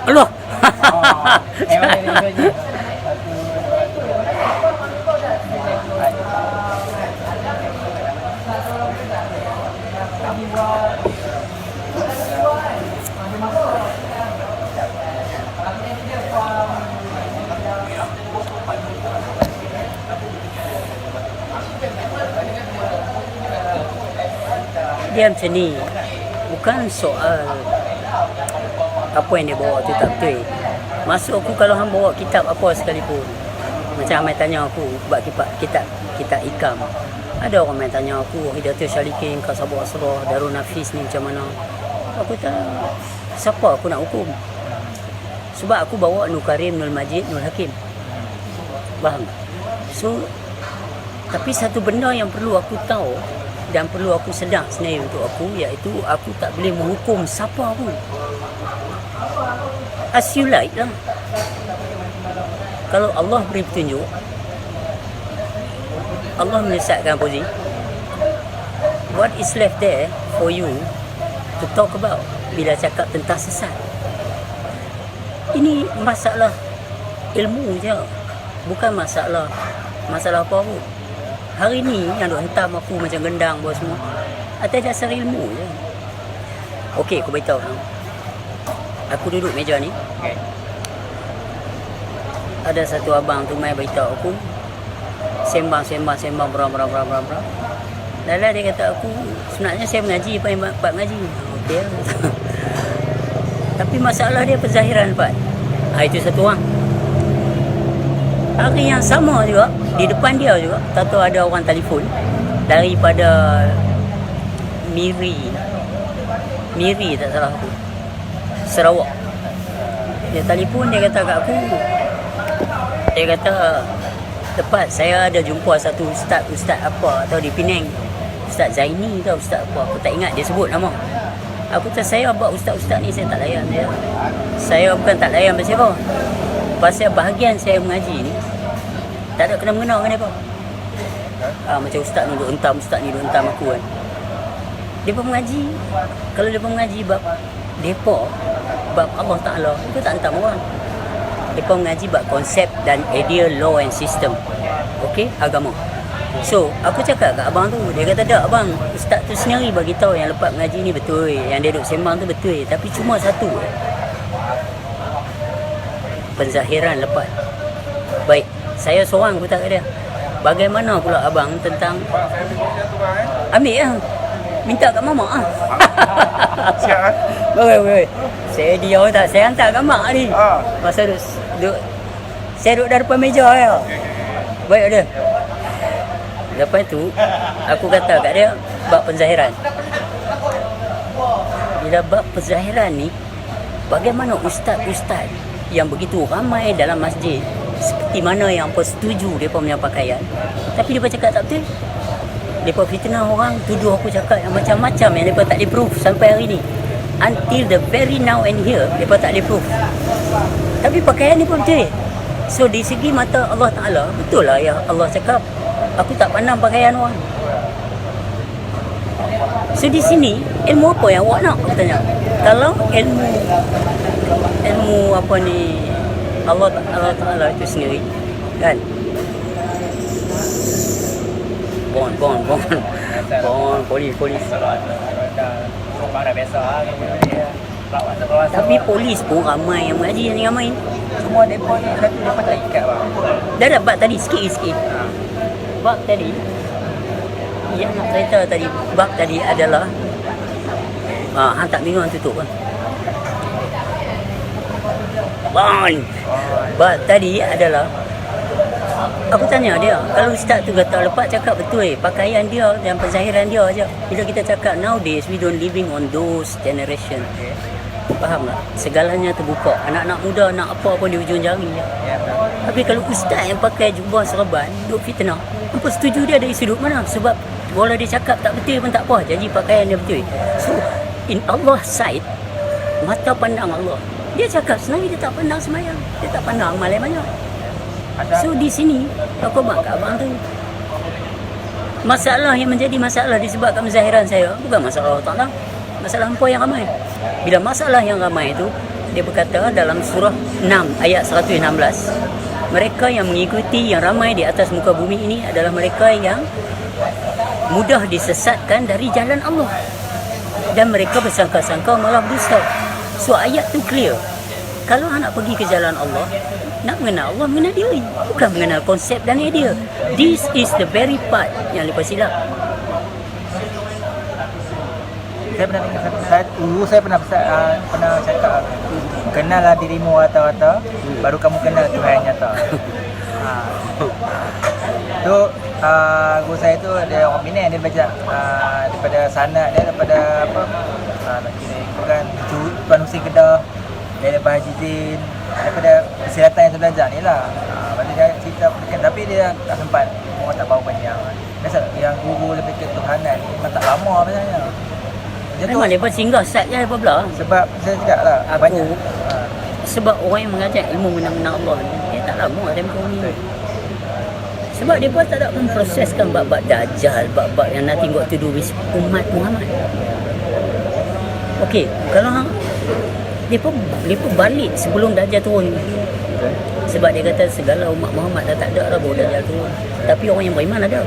Allah. Memang dia video je. Dia macam ni. Bukan soal apa yang dia bawa tu tak betul. Masuk aku kalau hang bawa kitab apa sekalipun. Macam Ahmad tanya aku buat kitab ikam. Ada orang yang tanya aku Hidayatul Syalikin, Kasabul Asrar, Darul Nafis ni macam mana. Aku tak, siapa aku nak hukum? Sebab aku bawa Nur Karim, Nur Majid, Nur Hakim. Faham? So, tapi satu benda yang perlu aku tahu dan perlu aku sedar sebenarnya untuk aku, iaitu aku tak boleh menghukum siapa pun. As you like lah. Kalau Allah beri petunjuk, Allah menyesatkan posisi, what is left there for you to talk about bila cakap tentang sesat? Ini masalah ilmu je, bukan masalah apa pun. Hari ni yang duk hentam aku macam gendang buat semua atas dasar ilmu je. Okey, aku beritahu. Aku duduk meja ni. Okay. Ada satu abang tu mai beritahu aku, sembang berang. Lalu dia kata aku, sebenarnya saya mengaji, Pak mengaji. Okey. Tapi masalah dia penzahiran, Pak. Itu satu orang. Hari yang sama juga, di depan dia juga, tahu ada orang telefon daripada Miri tak salah aku, Sarawak. Dia telefon, dia kata kat aku, dia kata, tepat saya ada jumpa satu ustaz apa atau di Penang, Ustaz Zaini ke ustaz apa, aku tak ingat dia sebut nama. Aku kata saya buat ustaz-ustaz ni saya tak layan dia. Saya bukan tak layan pasal apa, pasal bahagian saya mengaji ni tak ada kena-mengena dengan dia. Macam ustaz ni duk hentam aku kan. Depa mengaji, kalau depa mengaji bab Allah Ta'ala, itu tak hentam orang. Depa mengaji bab konsep dan idea law and system. Okey, agama. So, aku cakap kat abang tu, dia kata tak abang, ustaz tu sendiri bagi tahu yang lepas mengaji ni betul, yang dia duk sembang tu betul, tapi cuma satu, penzahiran lepas. Baik, saya seorang aku tak ada. Bagaimana pula abang tentang ambil lah, minta kat mama ah. Siap Oi. Saya dia tak, saya hantar kat mak ni. Masa duduk saya duduk dah depan meja ya. Baik ada. Lepas tu aku kata kat dia bab penzahiran. Bila bab penzahiran ni, bagaimana ustaz-ustaz yang begitu ramai dalam masjid, seperti mana yang setuju mereka punya pakaian, tapi mereka cakap tak betul. Mereka fitnah orang, tuduh aku cakap yang macam-macam yang mereka tak boleh proof sampai hari ni. Until the very now and here, mereka tak boleh proof. Tapi pakaian ni pun betul. So di segi mata Allah Ta'ala, betul lah ya Allah cakap, aku tak pandang pakaian orang. So di sini, ilmu apa yang awak nak? Aku tanya. Kalau ilmu apa ni, Allah Ta'ala itu sendiri kan, bon polis Orang dah biasa tapi polis pun ramai yang mengaji yang ramai. semua mereka ni mereka tak ikat bang. Dah dapat tadi sikit bab tadi yang nak cerita tadi, bab tadi adalah hang tak bingung tutup kan. Bab tadi adalah aku tanya dia, kalau ustaz tu kata lepas cakap betul, pakaian dia dan penzahiran dia aja. Bila kita cakap nowadays we don't living on those generation. Faham tak? Segalanya terbuka. Anak-anak muda nak apa pun di ujung jari. Tapi kalau ustaz yang pakai jubah serban duk fitnah, apa setuju dia dari sudut mana? Sebab walau dia cakap tak betul pun tak apa, janji pakaian dia betul. So in Allah sight, mata pandang Allah, dia cakap sebenarnya dia tak pandang semayang, dia tak pandang amal yang banyak. So di sini aku mak kat abang tu, masalah yang menjadi masalah disebabkan menzahiran saya bukan masalah Allah Ta'ala, masalah hampa yang ramai. Bila masalah yang ramai itu dia berkata dalam surah 6 ayat 116, mereka yang mengikuti yang ramai di atas muka bumi ini adalah mereka yang mudah disesatkan dari jalan Allah dan mereka bersangka-sangka malah dusta. So ayat tu clear. Kalau nak pergi ke jalan Allah, nak mengenal Allah, mengenal diri, bukan mengenal konsep dan idea. This is the very part yang lepas silap. Saya pernah dengar dulu saya pernah pernah cakap, kenallah dirimu rata-rata, baru kamu kenal Tuhan yang nyata. Tu guru saya tu dia orang Penang, dia belajar daripada sanad dia, daripada apa nak kira bukan Tuan Husin Kedah, dia daripada Haji Zain, daripada persilatan yang saya belajar ni lah. Lepas dia cerita kan, tapi dia tak sempat, orang tak tahu banyak. Biasa yang guru lebih ke Tuhanan ni memang tak lama sebenarnya. Memang dia singgah start je apa-apa. Sebab saya cakap lah banyak sebab orang yang mengajar ilmu mengenal Allah ni, dia tak lama tempoh ni. Sebab dia pun tak ada memproseskan bab-bab Dajjal, bab-bab yang nothing got to do with umat Muhammad. Okey, kalau dia pun balik sebelum Dajjal turun. Sebab dia kata segala umat Muhammad dah tak ada dah baru Dajjal turun. Tapi orang yang beriman ada.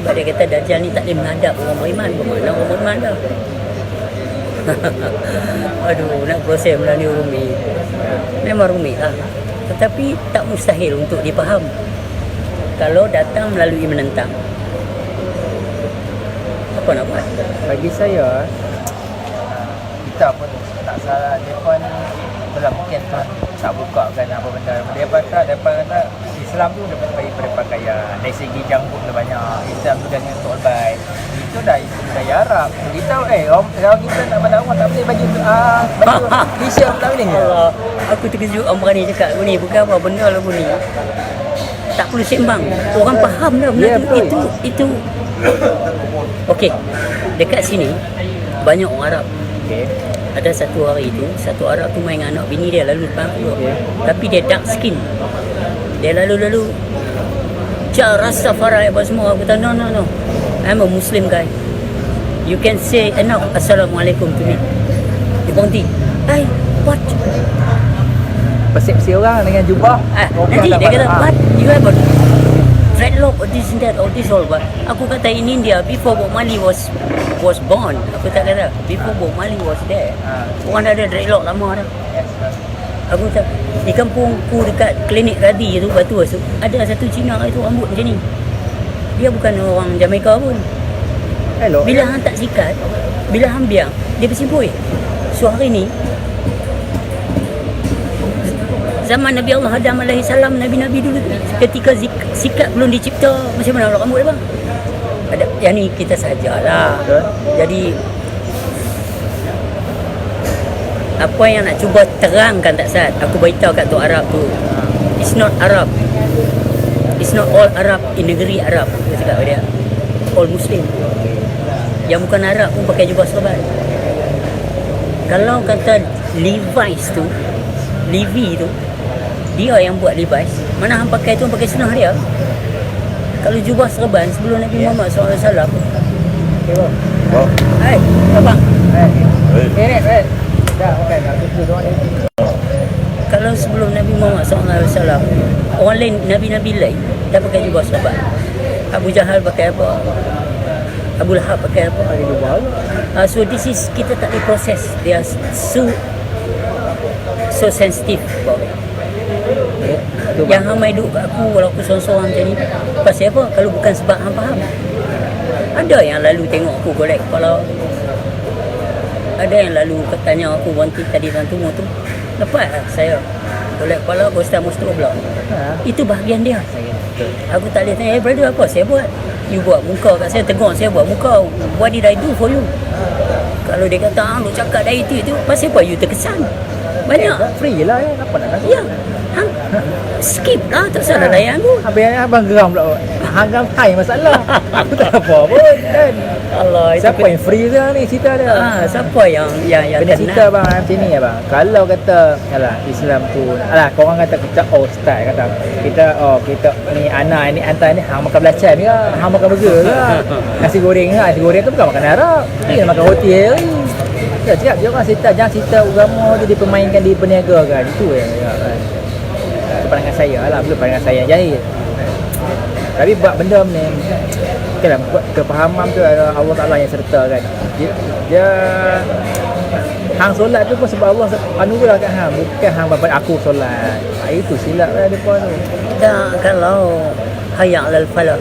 Sebab dia kata Dajjal ni tak boleh menghadap orang beriman. Bermakna orang beriman dah. Aduh, nak proses benda ni rumit. Memang rumit lah. Tetapi tak mustahil untuk dipaham kalau datang melalui menentang. Apa nak buat? bagi saya kita pun tak salah, mereka ni itulah mungkin Tuhan tak bukakan apa benda. Mereka kata Islam tu dapat daripada pakaian, dari segi janggut dah banyak. Islam tu dah nyentuh baik, itu dah isu budaya Arab. Kita orang kita nak pada orang tak boleh baju t-shirt tak boleh. Allah, aku terkejut orang ni cakap aku ni bukan apa benda lah aku ni. Tak perlu sembang, orang faham dah benda tu. Itu okey, dekat sini banyak orang Arab. Okey. Ada satu hari tu, satu Arab tu main dengan anak bini dia lalu depan aku. Tapi dia dark skin. Dia lalu Rastafari apa semua. Aku kata no. I'm a Muslim guy. You can say enough Assalamualaikum to me. Dia berhenti. What? Persepsi orang dengan jubah. Nanti dia kata, what? You have a dreadlock or this and that or this all. But aku kata in India, before Bob Marley was born. Aku tak kata, before Bob Marley was there. Orang dah ada dreadlock lama dah. Yes. Aku kata, di kampungku dekat klinik Radi tu, Batu Asuk, ada satu Cina itu rambut macam ni. Dia bukan orang Jamaica pun. Hello. Bila hang tak sikat, bila hang biang, dia bersimpul. So hari ni, zaman Nabi Allah Adam AS, Nabi-Nabi dulu ketika sikat belum dicipta, macam mana rambut dia bang? Ada, yang ni kita sajalah. Jadi apa yang nak cuba terangkan tak Sat, aku beritahu kat tu Arab tu, it's not Arab, it's not all Arab in negeri Arab. Aku cakap pada dia, all Muslim. Yang bukan Arab pun pakai jubah serban. Kalau kata Levi's tu, Levi tu, dia yang buat Levi's, mana hang pakai tu, hang pakai sunnah dia. Kalau jubah serban sebelum Nabi Muhammad SAW. Okay, bang. Hai, abang. Hai. Dah, okey, nak tutup doang ni. Kalau sebelum Nabi Muhammad SAW, orang lain, Nabi-Nabi lain dah pakai jubah serban. Abu Jahal pakai apa? Abu Lahab pakai apa? So this is, kita tak boleh proses. They are so sensitive about it. Yang hang main duduk kat aku walau aku seorang-seorang macam ni, pasal apa? Kalau bukan sebab hang faham. Ada yang lalu tengok aku golek kepala, ada yang lalu tanya aku wanti tadi tuan tu lepas saya golek kepala aku Ustaz Mustafa pula. Itu bahagian dia. Aku tak boleh tanya, brother apa saya buat? You buat muka kat saya, tegur saya buat muka. What did I do for you? Kalau dia kata lu cakap dah itu pasal apa you terkesan? Banyak Free je lah ya. Apa nak kasih? ya. Hang skip lah, tak salah layan aku. Abang geram pula. Hang geram hai masalah. Aku tak apa pun kan. Allah, itu Siapa yang free je ni cerita dia? siapa yang Kena cerita bang macam ni ya bang. Kalau kata alah Islam tu, alah korang kata kita style kata. Kita ni anak ni hantar ni hang makan belacan ke? Hang makan burger ke? Nasi goreng ke? Nasi goreng tu bukan makan Arab. Ni makan roti hari. Ya, cakap dia orang cerita, jangan cerita agama tu dipermainkan, diperniagakan. Itu yang kan. Itu pandangan saya lah, belum pandangan saya Jahil. Tapi buat benda ni, okeylah, buat kepahaman tu adalah Allah Ta'ala yang serta kan. Dia hang solat tu pun sebab Allah anugerah kat hang, bukan hang buat aku solat. Itu silap lah depan tu. Dan kalau hayya 'alal falah,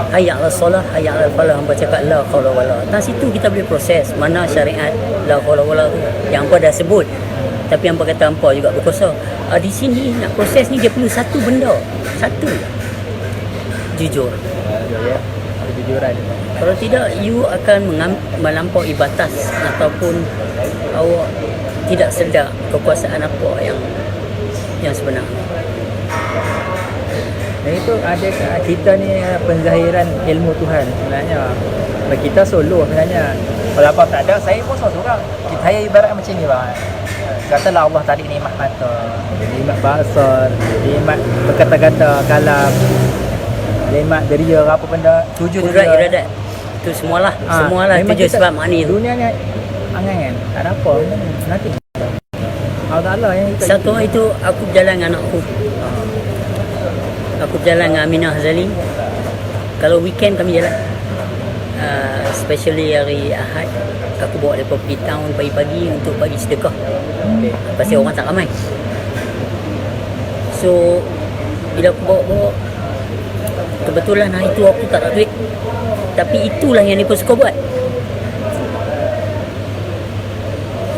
hayya 'alal solah, hayya 'alal falah, hamba cakap la qaula wala. Dan situ kita boleh proses mana syariat la qaula wala tu yang hangpa dah sebut. Tapi hangpa kata hangpa juga berkuasa. Di sini nak proses ni dia perlu satu benda. Satu. Jujur. Ya. Kejujuran. Kalau tidak, you akan melampaui batas ataupun awak tidak sedar kekuasaan apa yang sebenarnya. Dan itu ada kita ni penzahiran ilmu Tuhan sebenarnya. Kita solo sebenarnya. Kalau apa tak ada, saya pun seorang. Saya ibarat macam ni bang. Katalah Allah tadi nikmat mata, nikmat basar, nikmat berkata-kata, kalam, nikmat deria apa benda, tujuh Kudrat deria. iradat. Itu semualah, semualah tujuh sebab makni tu. Dunia ni angan-angan. Tak ada apa. Nanti Allah Ta'ala yang kita Satu hari tu aku berjalan dengan anakku. Aku berjalan dengan Aminah Hazali. Kalau weekend kami jalan, especially hari Ahad, aku bawa mereka pergi town pagi-pagi untuk bagi sedekah. okay. Pasal orang tak ramai. So bila aku bawa, kebetulan hari tu aku tak ada duit. Tapi itulah yang mereka suka buat.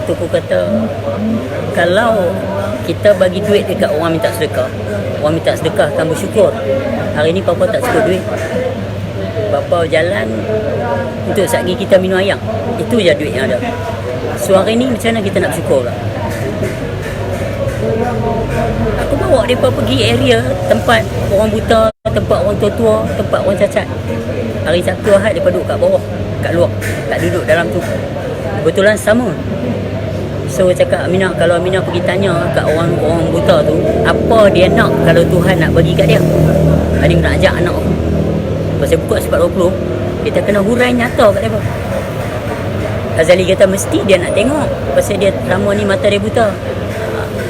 Itu aku kata, kalau kita bagi duit dekat orang minta sedekah, orang minta sedekah akan bersyukur. Hari ni Papa tak suka duit, Papa jalan untuk satgi kita minum ayam. Itu je duit yang ada. So hari ni macam mana kita nak bersyukur lah? Aku bawa mereka pergi area tempat orang buta, tempat orang tua-tua, tempat orang cacat. Hari Sabtu Ahad mereka duduk kat bawah, kat luar, tak duduk dalam tu. Kebetulan sama. So cakap Aminah, kalau Aminah pergi tanya kat orang-orang buta tu, apa dia nak kalau Tuhan nak bagi kat dia, hari nak ajak anak aku. Pasal buka sebab 20, kita kena hurai nyata kat dia. Azali kata mesti dia nak tengok, pasal dia lama ni mata dia buta.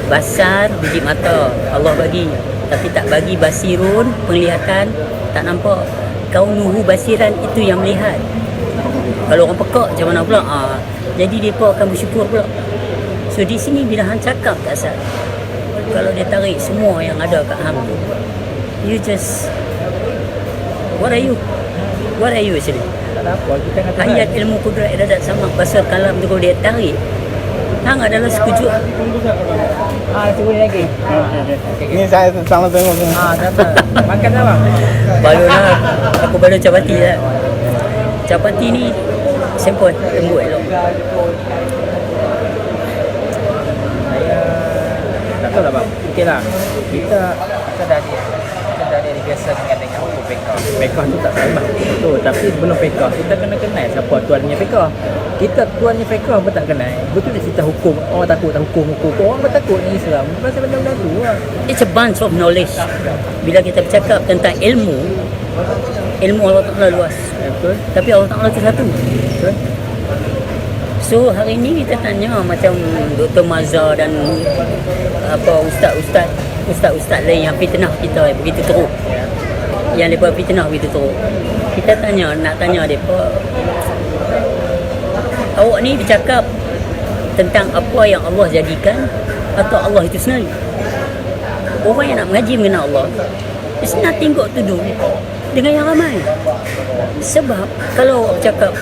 Basar biji mata Allah bagi, tapi tak bagi basirun, penglihatan, tak nampak. Kau nuhu basiran, itu yang melihat. Kalau orang pekak macam mana pula? Jadi mereka akan bersyukur pula. So di sini bila hang cakap tak sah, kalau dia tarik semua yang ada kat hang tu, you just, what are you actually? Tak ada apa, kita kata Ayat ilmu kudrat iradat sama basar kalam tu, kalau dia tarik, hang adalah sekujur. cuba ni lagi. Ini saya sama tengok ni. Sama. Makan apa? Aku baru capati lah. Capati ni sempoi, lembut elok. Saya tak tahu lah bang. Okey lah. Kita dah ada biasa dengan hukum pekah. Pekah tu tak salah. Betul. Tapi sebelum pekah, kita kena kenal siapa tuannya pekah. Kita tuannya pekah pun tak kenal. Betul dia cerita hukum. Orang takut tak hukum. Orang pun takut ni Islam. Pasal benda-benda tu lah. It's a bunch of knowledge. Bila kita bercakap tentang ilmu Allah Ta'ala luas. Betul. Tapi Allah Ta'ala tu satu. Betul. So hari ni kita tanya macam Dr. Mazhar dan apa ustaz-ustaz lain yang fitnah kita begitu teruk. Yang mereka fitnah begitu teruk. Kita nak tanya mereka, awak ni bercakap tentang apa yang Allah jadikan atau Allah itu sendiri? Orang yang nak mengaji mengenal Allah, it's nothing got to do dengan yang ramai. Sebab kalau awak cakap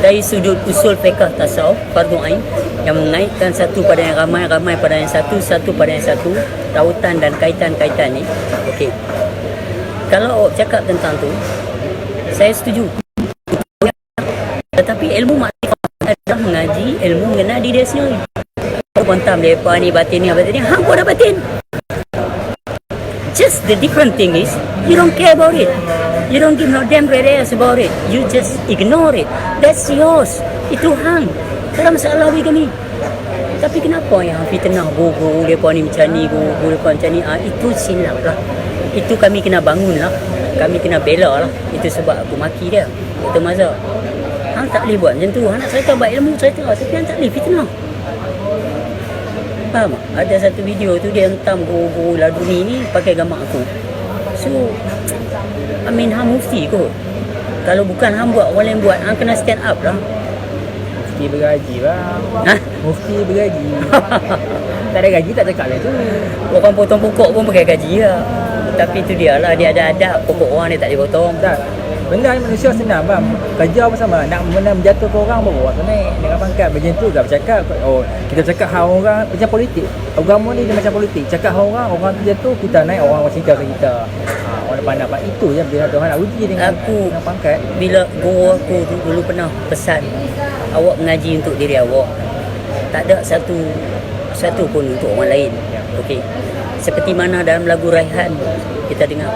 dari sudut usul fiqh tasawuf fardu ain yang mengaitkan satu pada yang ramai, ramai pada yang satu, satu pada yang satu, tautan dan kaitan-kaitan ni, okey. Kalau awak cakap tentang tu, saya setuju. Tetapi ilmu makrifat adalah mengaji ilmu mengenal diri dia sendiri. Kau bantam mereka ni batin ni, hang pun ada batin. Just the different thing is, you don't care about it. You don't give no damn readers about it. You just ignore it. That's yours. Itu hang. Tak ada masalah bagi kami. Tapi kenapa yang fitnah guru mereka ni macam ni, guru mereka macam ni? Itu silap lah. Itu kami kena bangun lah. Kami kena bela lah. Itu sebab aku maki dia. Dr. Mazhar. Hang tak boleh buat macam tu. Hang nak cerita baik ilmu, cerita. Tapi hang tak boleh fitnah. Faham tak? Ada satu video tu dia hentam guru-guru laduni ni pakai gambar aku. So, I mean, hang mufti kot. Kalau bukan hang buat, orang lain buat, hang kena stand up lah. Mufti bergaji bang. Ha? Mufti bergaji. Tak ada gaji tak cakap lah tu. Orang potong pokok pun pakai gaji lah. Tapi tu dia lah, dia ada adab. Pokok orang dia tak boleh potong. Tak. Benda ni manusia senang bang. Kerja apa sama. Nak menjatuhkan orang baru orang tu naik. Dengan pangkat macam tu tak bercakap. Oh, kita cakap hal orang macam politik. Agama ni dia macam politik. Cakap hal orang tu jatuh, kita naik orang cerita pasal kita. Orang depan dapat. Itu je bila Tuhan nak uji dengan pangkat. Bila guru aku tu dulu pernah pesan, awak mengaji untuk diri awak. Tak ada satu pun untuk orang lain. Okey. Seperti mana dalam lagu Raihan kita dengar,